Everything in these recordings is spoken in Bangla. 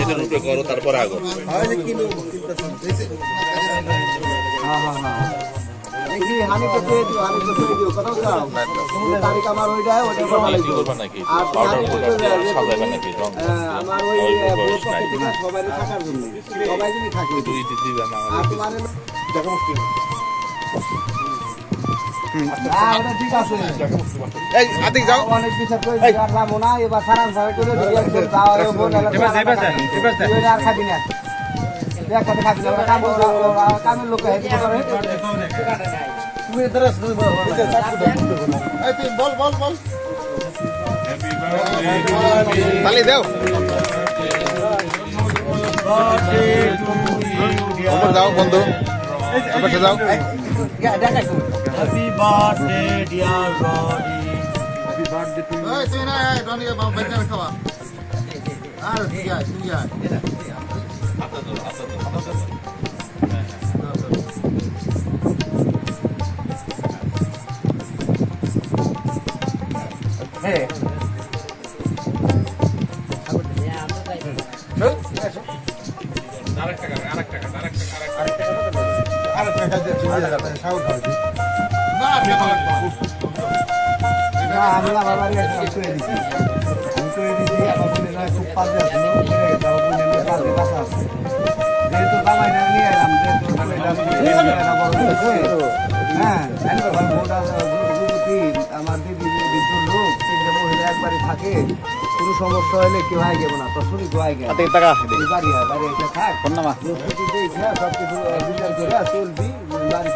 সাইজের উপরে করো তারপরে আগো। নাকি ঠিক আছে অনেক বিচার করে না এবার সারান সারা করে আর খাবি না একসাথে খাবি না কামের লোক বল বল বল তালি দাও যাও বন্ধু যাও Happy birthday, dear Ronnie. Happy birthday to you. Hey, say na, Ronnie, mom, beta me khawa. Ah, diya. Hey. আমার দিদি বিদ্যুৎ লোক তিনটে মহিলা একবারে থাকে কোনো সমস্যা হলে কেউ আগে না তো শুনি গোয়াই গে বাড়ি এটা থাক সব কিছু বিচার করে চলবি বাড়ি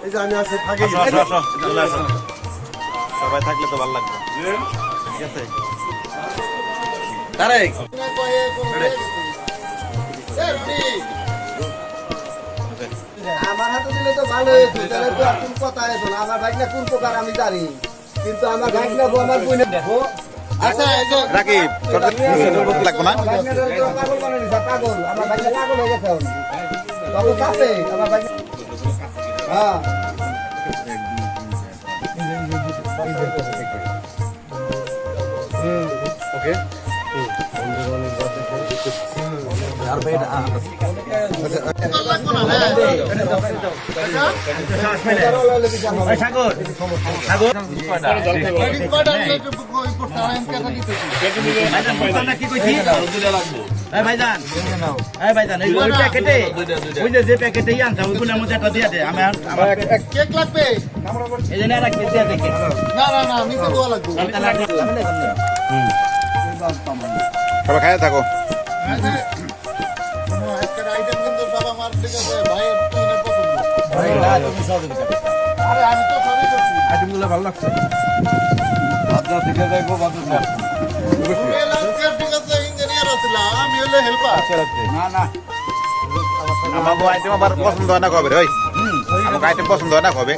এই যে আমি আছে থাকি সবাই থাকলে তো ভালো লাগবে। ঠিক আছে আমার হাতে দিলে তো ভালো হয়েছে তাহলে তো আর কোন কথা হয়েছে না আমার ভাই না কোন প্রকার আমি জানি কিন্তু আমার ভাই না আমার বই না দেখো আচ্ছা রাকিব লাগবো না পাগল বানাই দিছে পাগল আমার ভাই না পাগল হয়ে গেছে তখন কাছে আমার ভাই হ্যাঁ ওকে আর বেটা যে প্যাকেটে আনছা ওইগুলোর মধ্যে একটা দিয়ে দে আমি কেক লাগবে এই জন্য আর একটা দিয়ে দেখে না নিচে দেওয়া লাগবে সবাই খায় থাকো। ভালো লাগছে আমাকে আইটেম আবার পছন্দ হয় না কবে রে? আমাকে আইটেম পছন্দ হয় না কবে?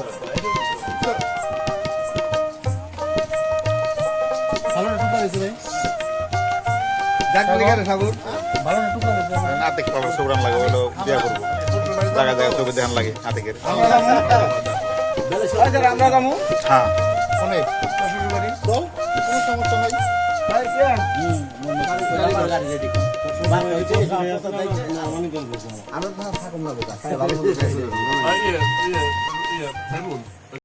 না দেখতে পাবো সুগ্রাম লাগে হলো বিয়া করবো জায়গা জায়গা ছবি দেখান লাগে হাতিকের। হ্যাঁ অনেক বল কোনো সমস্যা নাই আমি থাকুন না